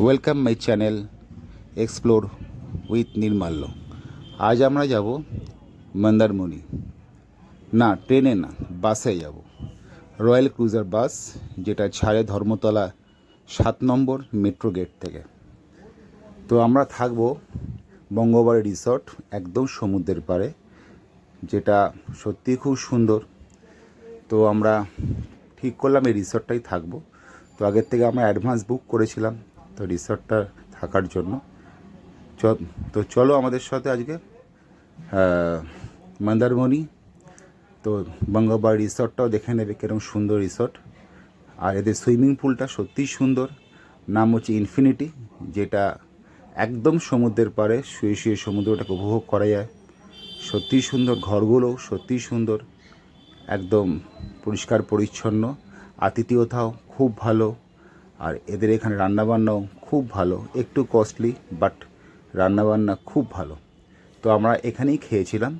Welcome my channel explore with Nirmalya. আজ আমরা যাব মন্দারমণি। না, ট্রেনে না, বাসে যাব। রয়্যাল ক্রুজার বাস, যেটা ছাড়ে ধর্মতলা 7 নম্বর মেট্রো গেট থেকে। তো আমরা থাকব বঙ্গবাড়ি রিসর্ট, একদম সমুদ্রের পাড়ে, যেটা সত্যিই খুব সুন্দর। তো আমরা ঠিক করলাম এই রিসর্টটাই থাকবো। তো আগের থেকে আমরা অ্যাডভান্স বুক করেছিলাম তো রিসর্টটা থাকার জন্য। তো চলো আমাদের সাথে আজকে মন্দারমণি। তো বঙ্গবাড়ি রিসর্টটাও দেখে নেবে কীরকম সুন্দর রিসর্ট। আর এদের সুইমিং পুলটা সত্যিই সুন্দর, নাম হচ্ছে ইনফিনিটি, যেটা একদম সমুদ্রের পাড়ে শুয়ে শুয়ে সমুদ্রটাকে উপভোগ করা যায়। সত্যিই সুন্দর, ঘরগুলোও সত্যিই সুন্দর, একদম পরিষ্কার পরিচ্ছন্ন, আতিথেয়তাও খুব ভালো। আর এদের এখানে রান্নাবান্নাও খুব ভালো, একটু কস্টলি বাট রান্নাবান্না খুব ভালো। তো আমরা এখানেই খেয়েছিলাম।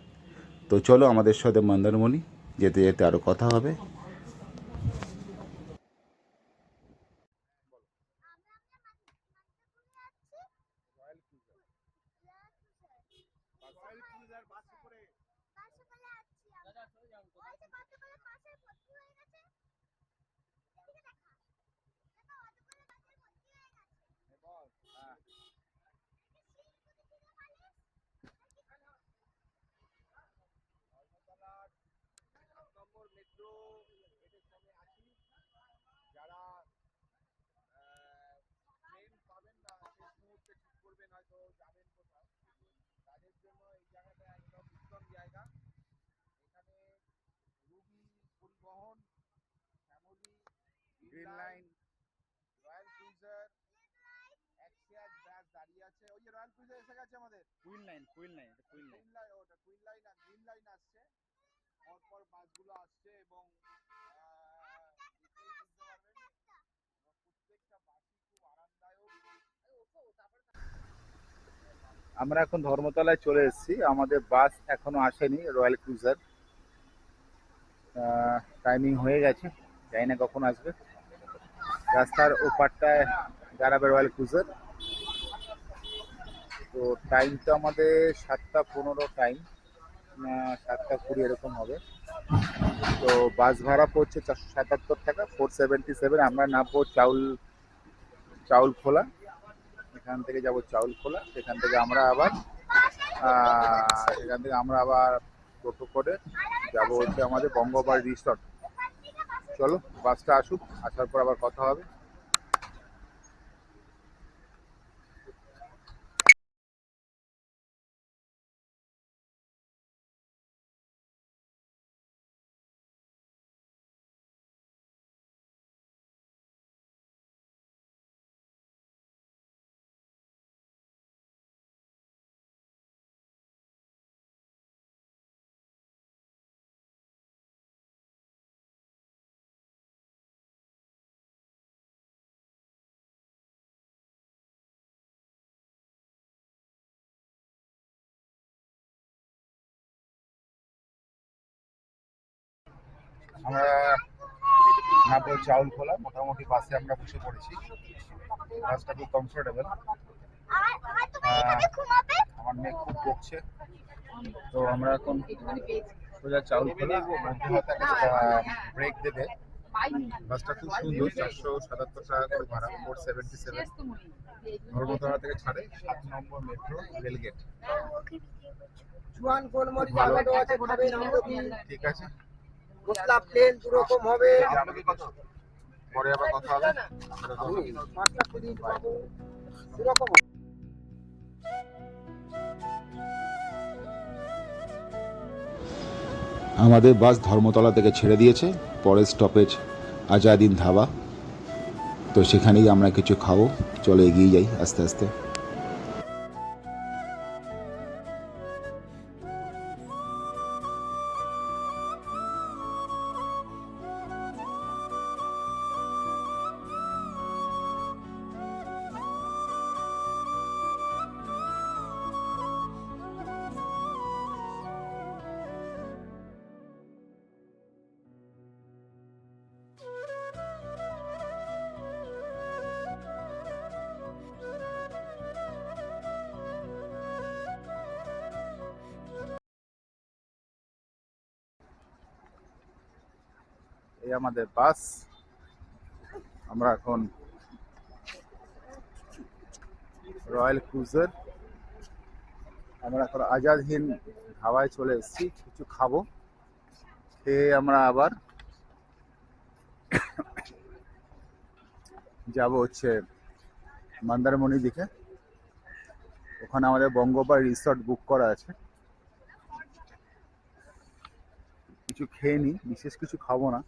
তো চলো আমাদের সাথে মন্দারমণি, যেতে যেতে আরও কথা হবে। গ্রিন লাইন, রয়্যাল ক্রুজার, এক্সিয়াজ ব্যাস দাঁড়িয়ে আছে। ওই যে রয়্যাল ক্রুজার এসে গেছে আমাদের। কুইন লাইন, ওটা কুইন লাইন আর গ্রিন লাইন আসছে। পরপর বাসগুলো আসছে এবং দেখলেই বুঝতে পারবেন প্রত্যেকটা বাসই খুব আরামদায়ক। আমরা এখন ধর্মতলায় চলে এসেছি, আমাদের বাস এখনো আসেনি রয়্যাল ক্রুজার। টাইমিং হয়ে গেছে, জানি না কখন আসবে। রাস্তার ওপারটায় দাঁড়াবে রয়্যাল ক্রুজার। তো টাইম তো আমাদের 7:15 টাইম, 7:20 এরকম হবে। তো বাস ভাড়া পড়ছে 477 টাকা, 477। আমরা নামবো চাউল খোলা, এখান থেকে যাব চাউল খোলা। সেখান থেকে আমরা আবার টোটো করে যাব হচ্ছে আমাদের বঙ্গবাড়ি রিসর্ট। চলো বাসটা আসুক, আসার পর আবার কথা হবে। আমরা নামবো চাউল খোলা, মোটামুটি বাসে আমরা বসে পড়েছি। বাসটা খুব কমফোর্টেবল। আমার মেয়ে খুব বকছে। তো আমরা এখন সোজা চাউল খোলা, মধ্যে হয়তো একটা ব্রেক দেবে। বাসটা খুব সুন্দর, 477 টাকা করে ভাড়া, 477। ধর্মতলা থেকে ছাড়ে 7 নম্বর মেট্রো রেলগেট। ঠিক আছে, প্লেন দু রকম হবে, পরে আবার কথা হবে। আমাদের বাস ধর্মতলা থেকে ছেড়ে দিয়েছে, পরের স্টপেজ আজাদিন ধাবা। তো সেখানেই আমরা কিছু খাবো। চলো এগিয়ে যাই আস্তে আস্তে। আমাদের বাস। আমরা এখন রয়্যাল ক্রুজার, আমরা এখন আজাদ হিন্দ ধাবায় চলে এসেছি, কিছু খাবো, খেয়ে আমরা আবার যাব হচ্ছে মন্দারমণি দিকে। ওখানে আমাদের বঙ্গোপাধ্যায় রিসর্ট বুক করা আছে। কিছু খেয়ে নিই, বিশেষ কিছু খাবো না,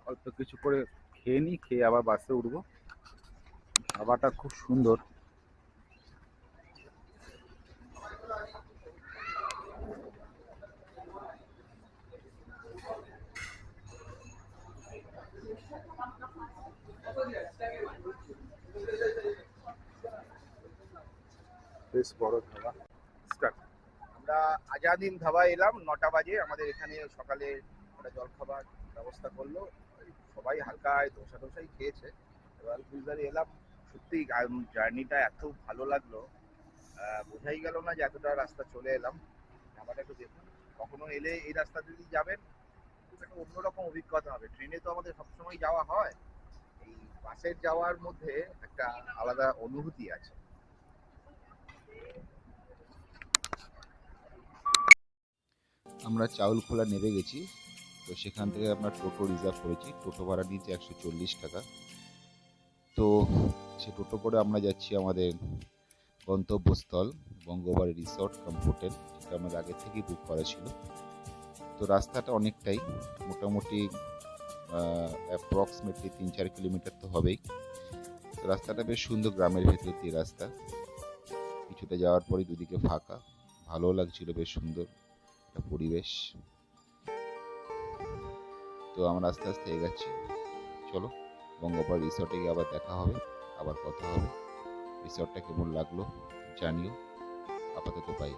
অল্প কিছু করে খেয়ে নিই, খেয়ে আবার বাসে উঠবো। খাবারটা খুব সুন্দর। বেশ বড় ধাবা। স্টার্ট। আমরা আজাদিন ধাবায় এলাম 9টা বাজে। আমাদের এখানে সকালে একটা জলখাবার ব্যবস্থা করলো, সবাই হালকা ধোসা টোসাই খেয়েছে। রয়্যাল ক্রুজারে এলাম, সত্যি জার্নিটা এত ভালো লাগলো, বোঝাই গেল না যে এতটা রাস্তা চলে এলাম। ধাবাটা একটু দেখুন, কখনো এলে এই রাস্তা যদি যাবেন খুব একটা অন্যরকম অভিজ্ঞতা হবে। ট্রেনে তো আমাদের সবসময় যাওয়া হয়, এই বাসের যাওয়ার মধ্যে একটা আলাদা অনুভূতি আছে। আমরা চাউলখোলা নেমে গেছি, তো সেখান থেকে আমরা টোটো রিজার্ভ করেছি। টোটো ভাড়া নিয়েছে 140 টাকা। তো সে টোটো করে আমরা যাচ্ছি আমাদের গন্তব্যস্থল বঙ্গোপাধ্যায় রিসর্ট কাম হোটেল, যেটা আমাদের আগে থেকেই বুক করা ছিল। তো রাস্তাটা অনেকটাই, মোটামুটি অ্যাপ্রক্সিমেটলি 3-4 কিলোমিটার তো হবেই। তো রাস্তাটা বেশ সুন্দর, গ্রামের ভেতর দিয়ে রাস্তা। কিছুটা যাওয়ার পরে দুদিকে ফাঁকা, ভালো লাগছিল, বেশ সুন্দর একটা পরিবেশ। তো আমরা আস্তে আস্তে এগাচ্ছি। চলো বঙ্গোপাধ্যায় রিসর্টে গিয়ে আবার দেখা হবে, আবার কথা হবে। রিসর্টটা কেমন লাগলো জানিও। আপাতত বাই।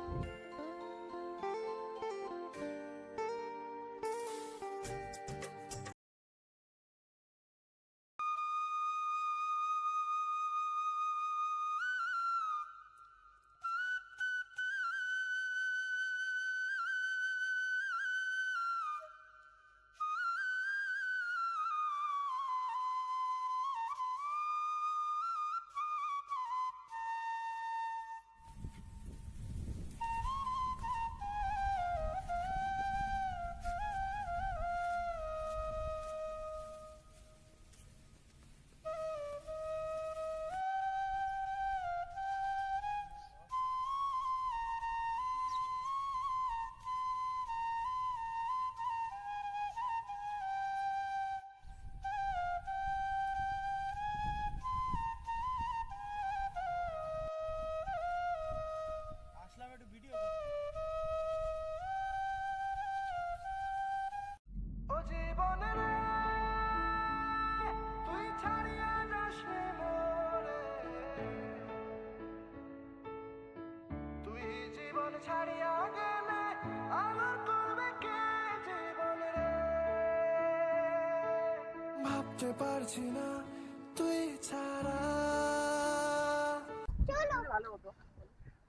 ভাবতে পারছি না তুই ছাড়া।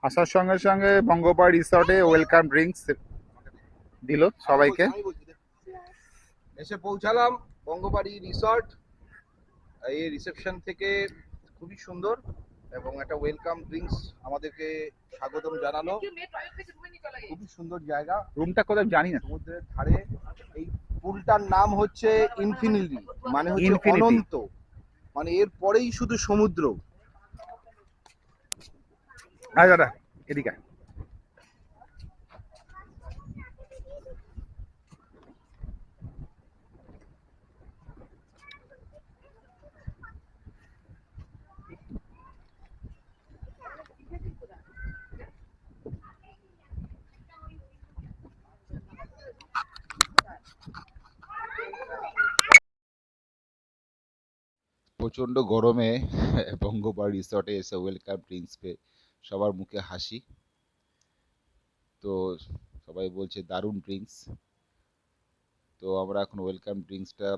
আসার সঙ্গে সঙ্গে বঙ্গোপাধ্যায় রিসর্টে ওয়েলকাম ড্রিঙ্কস দিল সবাইকে। আমি বলছি, এসে পৌঁছালাম বঙ্গবাড়ি রিসর্ট। এই রিসেপশন থেকে খুবই সুন্দর এবং একটা ওয়েলকাম ড্রিঙ্কস আমাদেরকে স্বাগতম জানালো। খুবই সুন্দর জায়গা, রুমটা কোথায় জানি না। সমুদ্রের ধারে। এই পুলটার নাম হচ্ছে ইনফিনিটি, মানে হচ্ছে Infinity। অনন্ত, মানে এর পরেই শুধু সমুদ্র। আয় দাদা, এদিকে আয়। প্রচণ্ড গরমে বঙ্গোপাধ্যায় রিসর্টে এসে ওয়েলকাম ড্রিঙ্কস পেয়ে সবার মুখে হাসি। তো সবাই বলছে দারুণ ড্রিঙ্কস। তো আমরা এখন ওয়েলকাম ড্রিঙ্কসটা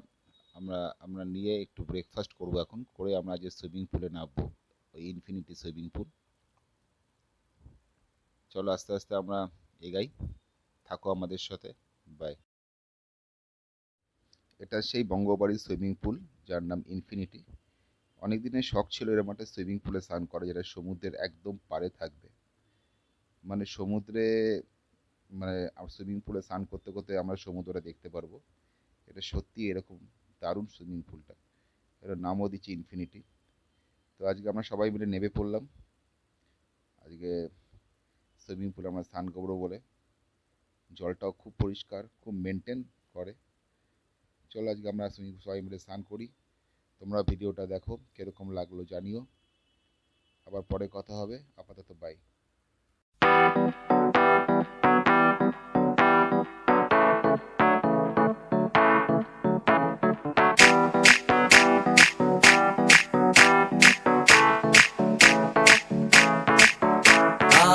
আমরা আমরা নিয়ে একটু ব্রেকফাস্ট করবো, এখন করে আমরা যে সুইমিং পুলে নামবো, ওই ইনফিনিটি সুইমিং পুল। চলো আস্তে আস্তে আমরা এগাই, থাকো আমাদের সাথে। বাই। এটা সেই বঙ্গবাড়ির সুইমিং পুল, যার নাম ইনফিনিটি। অনেক দিনের শখ ছিল এরকম একটা সুইমিং পুলে স্নান করা, যেটা সমুদ্রের একদম পাড়ে থাকবে। মানে সমুদ্রে, মানে সুইমিং পুলে স্নান করতে করতে আমরা সমুদ্রটা দেখতে পারবো। এটা সত্যি এরকম দারুণ সুইমিং পুলটা। এটার নামও দিচ্ছি ইনফিনিটি। তো আজকে আমরা সবাই মিলে নেমে পড়লাম আজকে সুইমিং পুলে আমরা স্নান করবো বলে। জলটাও খুব পরিষ্কার, খুব মেনটেন করে। চলো আজকে আমরা সবাই মিলে স্নান করি। তোমরা ভিডিওটা দেখো, কীরকম লাগলো জানিও। আবার পরে কথা হবে, আপাতত বাই।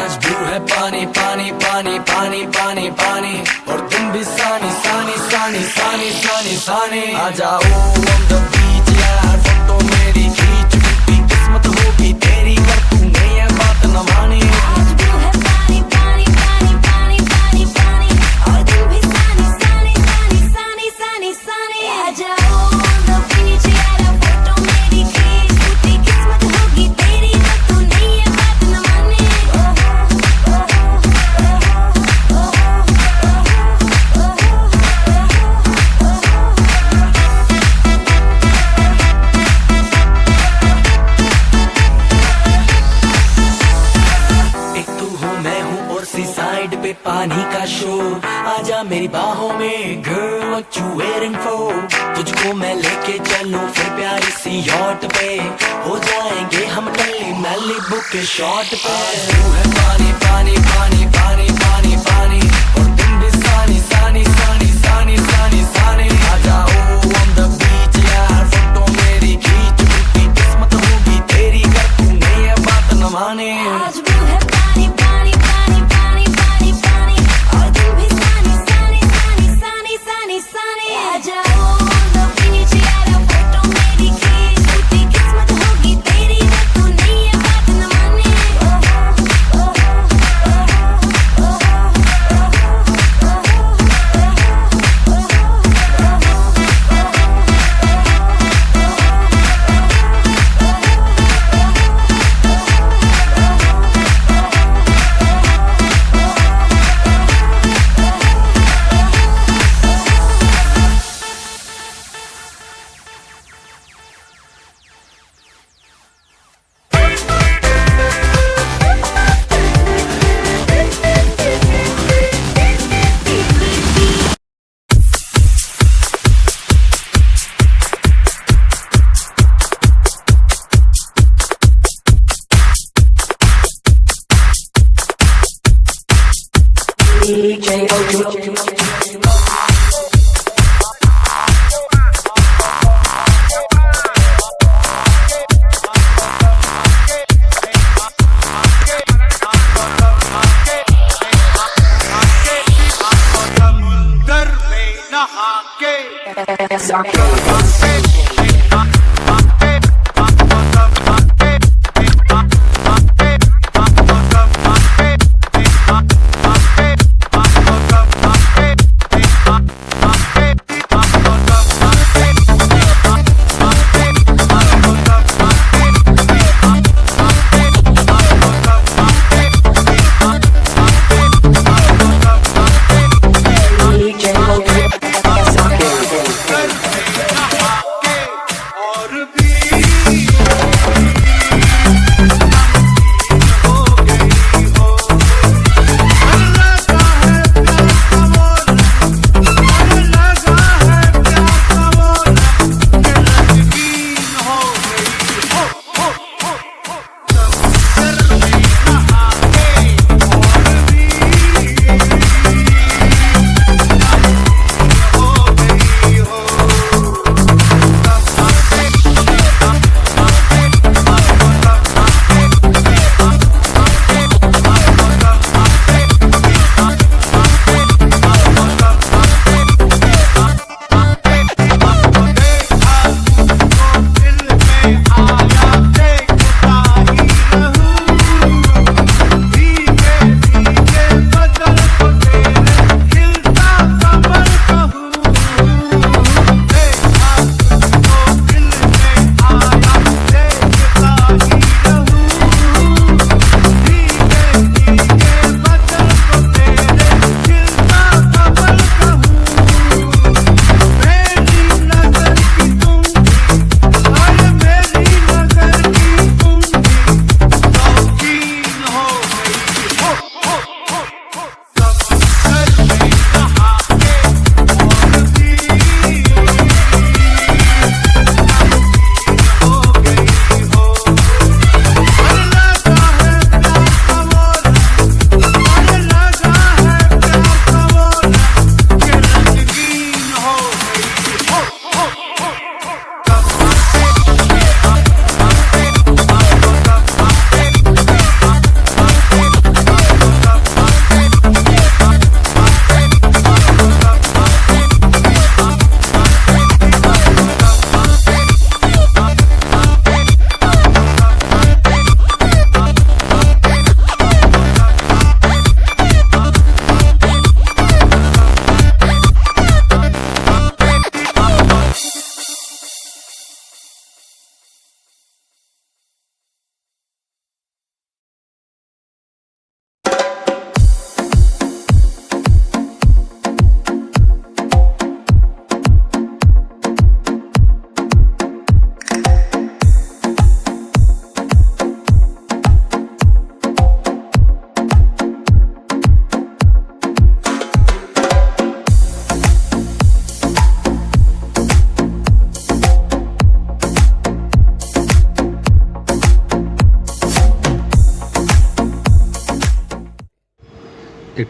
आज ब्लू है पानी पानी पानी पानी पानी पानी और तुम भी सानी सानी सानी सानी सानी सानी आ जाओ on the beach यार, फोटो मेरी खींच, टूटी किस्मत होगी तेरी कर तूने ये बात न मानी। आज ब्लू है पानी पानी पानी पानी पानी पानी और तुम भी सानी सानी सानी सानी सानी सानी आ जाओ on the beach यार, फोटो मेरी खींच, टूटी किस्मत होगी तेरी पर तूने ये बात न मानी। एक तू हो मैं हूँ और सी साइड पे पानी का शोर, आजा मेरी बाहों में girl what you waiting for। तुझको मैं लेके चलूं फिर प्यारी सी यॉट पे, हो जाएंगे हम टल्ली मैलिबू के शॉट पे। तू है पानी पानी पानी पानी पानी पानी और तुम भी सानी सानी सानी सानी सानी सानी आ जाओ on the beach यार, फोटो मेरी खींच, टूटी किस्मत होगी तेरी कर तूने ये बात न माने। आज ब्लू है पानी पानी पानी पानी पानी पानी और तुम भी सानी सानी सानी सानी सानी सानी आ जाओ on the beach यार, फोटो मेरी खींच, टूटी किस्मत होगी तेरी पर तूने ये बात न मानी। DJ Ojo. समुंदर में नहा के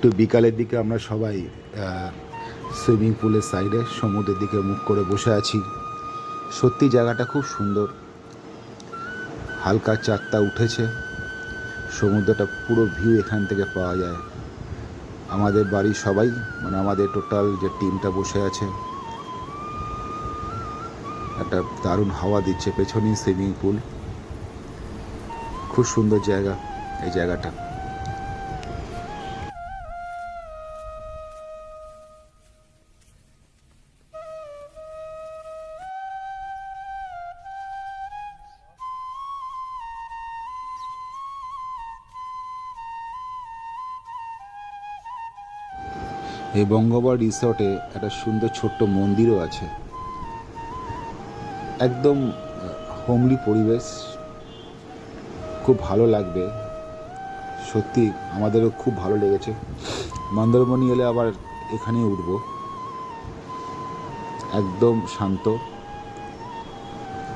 একটু বিকালের দিকে আমরা সবাই সুইমিং পুলের সাইডে সমুদ্রের দিকে মুখ করে বসে আছি। সত্যি জায়গাটা খুব সুন্দর, হালকা চাঁদটা উঠেছে, সমুদ্রটা পুরো ভিউ এখান থেকে পাওয়া যায়। আমাদের বাড়ির সবাই মানে আমাদের টোটাল যে টিমটা বসে আছে, একটা দারুণ হাওয়া দিচ্ছে, পেছনেই সুইমিং পুল, খুব সুন্দর জায়গা এই জায়গাটা। এই বঙ্গবর রিসর্টে একটা সুন্দর ছোট্ট মন্দিরও আছে, একদম হোমলি পরিবেশ, খুব ভালো লাগবে। সত্যি আমাদেরও খুব ভালো লেগেছে। মন্দারমণি এলে আবার এখানেই উঠব। একদম শান্ত,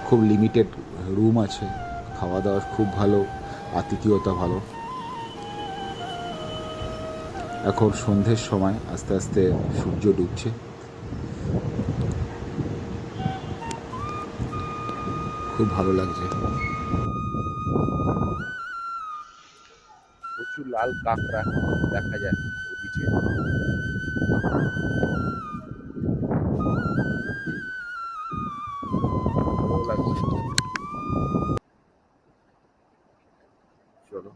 খুব লিমিটেড রুম আছে, খাওয়া দাওয়া খুব ভালো, আতিথেয়তা ভালো। এখন সন্ধ্যের সময়, আস্তে আস্তে সূর্য ডুবছে, খুব ভালো লাগছে। প্রচুর লাল কাঁকড়া দেখা যায় ওই বিচে। ভালো লাগছে। চলো।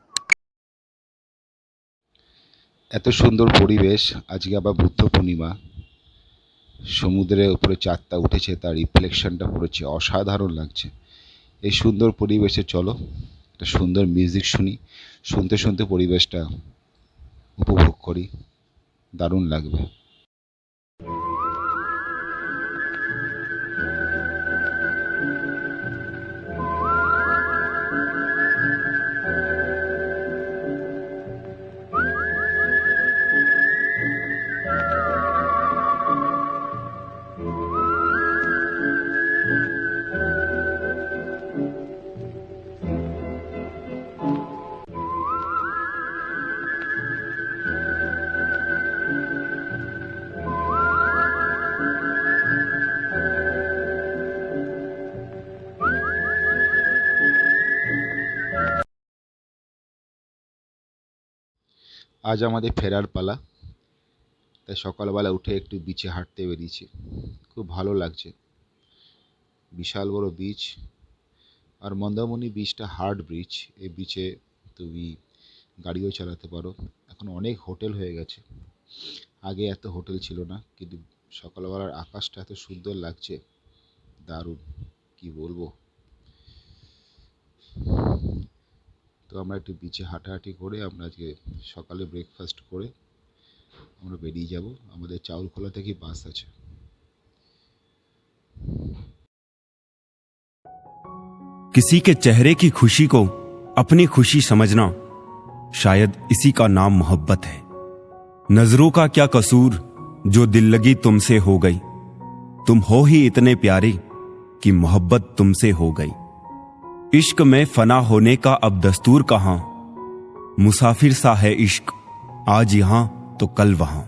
এত সুন্দর পরিবেশ, আজকে আবার বুদ্ধ পূর্ণিমা, সমুদ্রের উপরে চাঁদটা উঠেছে, তার রিফ্লেকশনটা পড়েছে, অসাধারণ লাগছে। এই সুন্দর পরিবেশে চলো একটা সুন্দর মিউজিক শুনি, শুনতে শুনতে পরিবেশটা উপভোগ করি, দারুণ লাগবে। আজ আমাদের ফেরার পালা, তাই সকালবেলা উঠে একটু বিচে হাঁটতে বেরিয়েছি, খুব ভালো লাগছে। বিশাল বড় বিচ, আর মন্দারমণি বিচটা হার্ড ব্রিজ। এই বিচে তুমি গাড়িও চালাতে পারো। এখন অনেক হোটেল হয়ে গেছে, আগে এত হোটেল ছিল না, কিন্তু সকালবেলার আকাশটা এত সুন্দর লাগছে, দারুণ, কি বলবো। তো আমরা একটু বিচে হাঁটাহাঁটি করে আমরা আজকে সকালে ব্রেকফাস্ট করে আমরা বেরিয়ে যাব। আমাদের চাউলখোলা থেকে বাস আছে। किसी के चेहरे की खुशी को अपनी खुशी समझना, शायद इसी का नाम मोहब्बत है। नजरों का क्या कसूर जो दिल लगी तुमसे हो गई, तुम हो ही इतने प्यारे कि मोहब्बत तुमसे हो गई। इश्क में फना होने का अब दस्तूर कहां, मुसाफिर सा है इश्क, आज यहां तो कल वहां।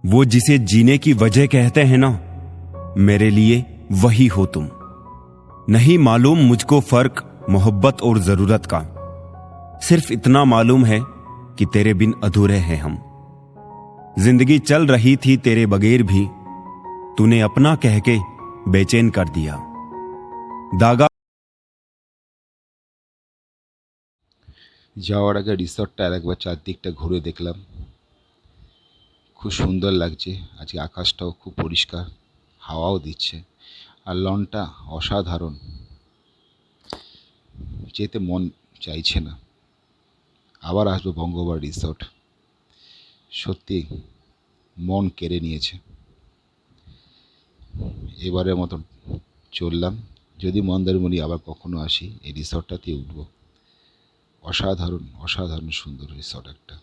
वो जिसे जीने की वजह कहते हैं ना, मेरे लिए वही हो तुम। नहीं मालूम मुझको फर्क मोहब्बत और जरूरत का, सिर्फ इतना मालूम है कि तेरे बिन अधूरे हैं हम। जिंदगी चल रही थी तेरे बगैर भी, तूने अपना कह के बेचैन कर दिया। दागा যাওয়ার আগে রিসর্টটা আরেকবার চারদিকটা ঘুরে দেখলাম, খুব সুন্দর লাগছে। আজকে আকাশটাও খুব পরিষ্কার, হাওয়াও দিচ্ছে, আর লনটা অসাধারণ, যেতে মন চাইছে না। আবার আসবো বঙ্গবর রিসর্ট, সত্যি মন কেড়ে নিয়েছে। এবারের মতন চললাম, যদি মন্দারমণি আবার কখনো আসি এই রিসর্টটাতে উঠবো। অসাধারণ অসাধারণ সুন্দর রিসর্ট একটা।